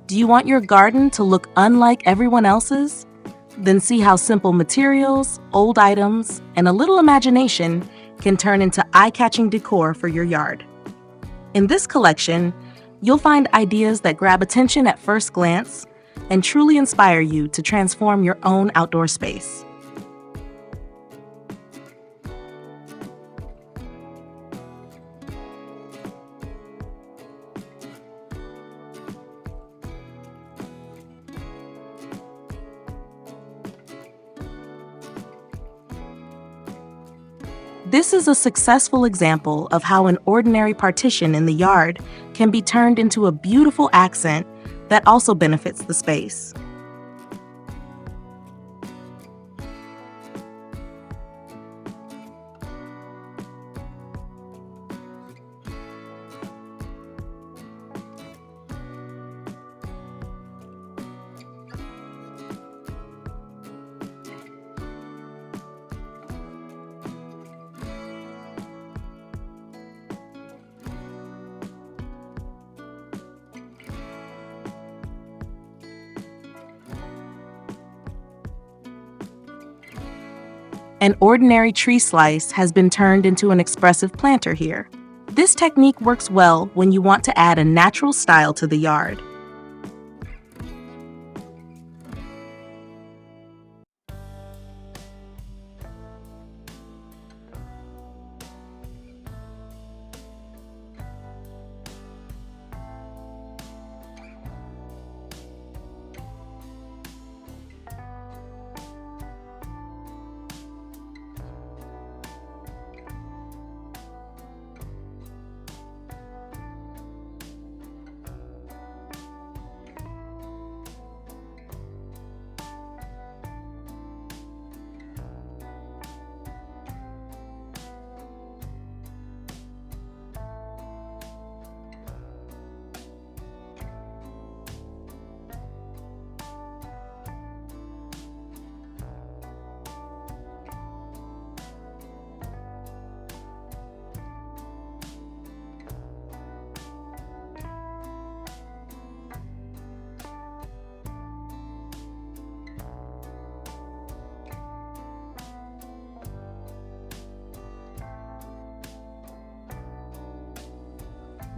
Do you want your garden to look unlike everyone else's? Then see how simple materials, old items, and a little imagination can turn into eye-catching decor for your yard. In this collection, you'll find ideas that grab attention at first glance and truly inspire you to transform your own outdoor space. This is a successful example of how an ordinary partition in the yard can be turned into a beautiful accent that also benefits the space. An ordinary tree slice has been turned into an expressive planter here. This technique works well when you want to add a natural style to the yard.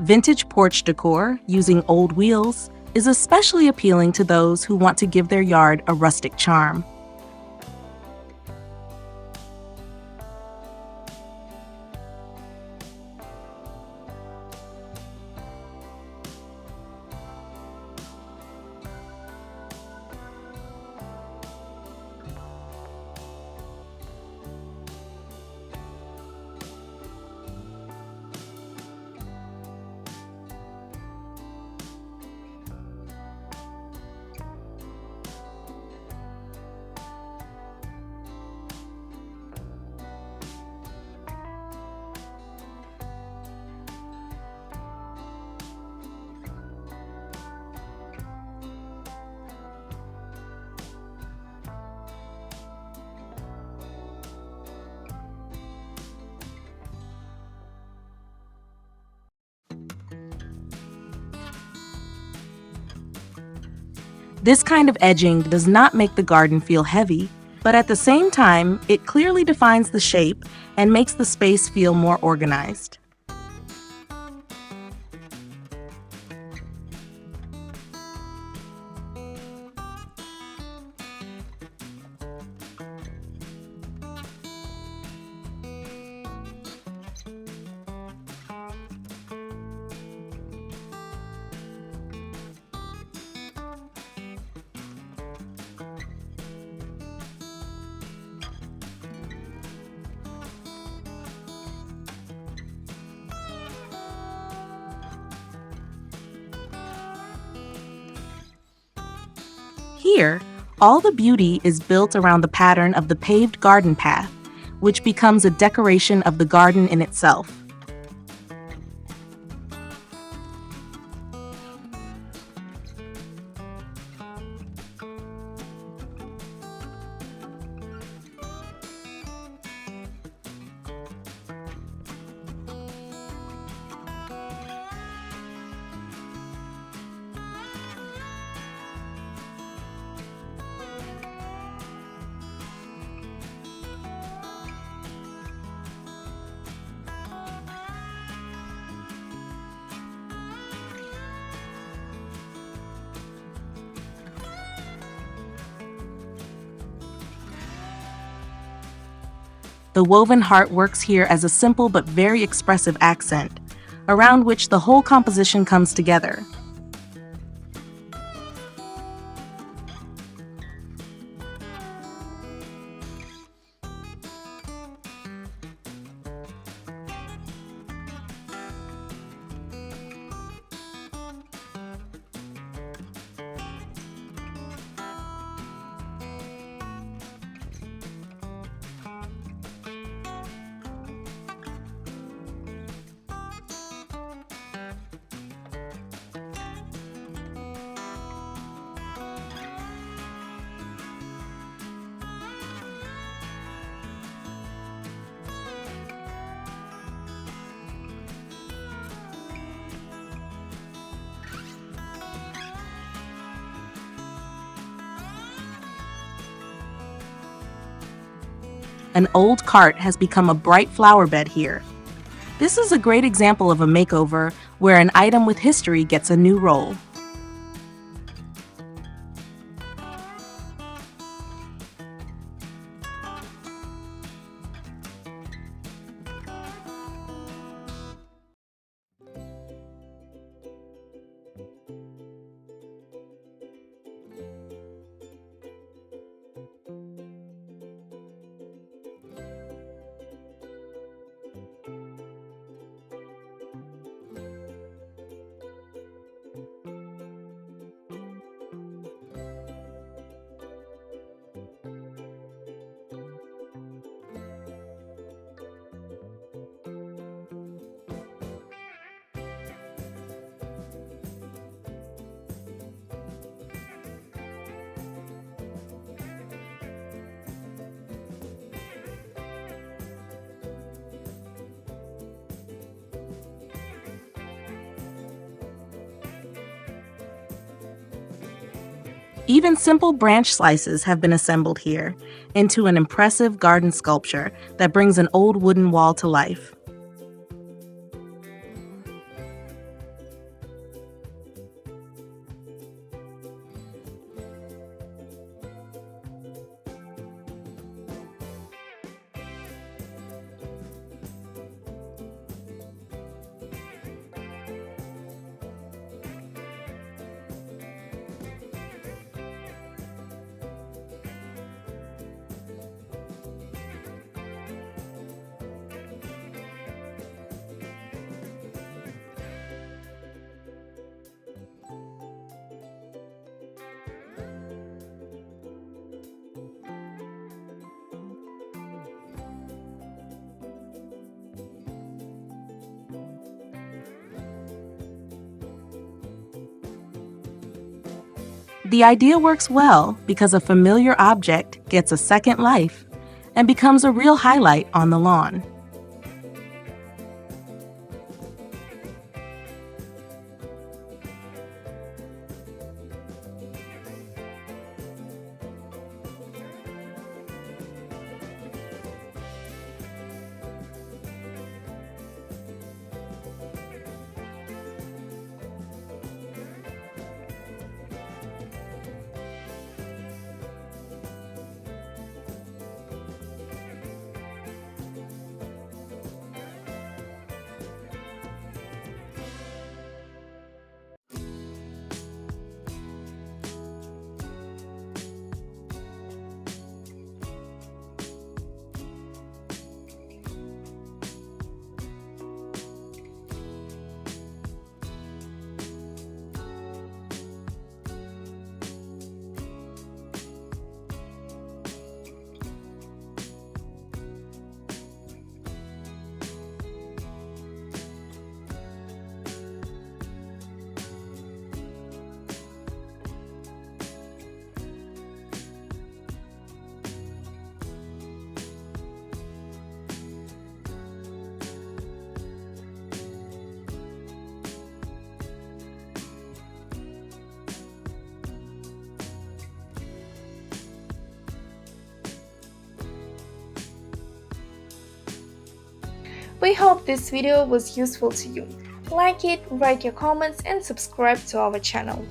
Vintage porch decor using old wheels is especially appealing to those who want to give their yard a rustic charm. This kind of edging does not make the garden feel heavy, but at the same time, it clearly defines the shape and makes the space feel more organized. Here, all the beauty is built around the pattern of the paved garden path, which becomes a decoration of the garden in itself. The woven heart works here as a simple but very expressive accent, around which the whole composition comes together. An old cart has become a bright flower bed here. This is a great example of a makeover where an item with history gets a new role. Even simple branch slices have been assembled here into an impressive garden sculpture that brings an old wooden wall to life. The idea works well because a familiar object gets a second life and becomes a real highlight on the lawn. We hope this video was useful to you. Like it, write your comments and subscribe to our channel.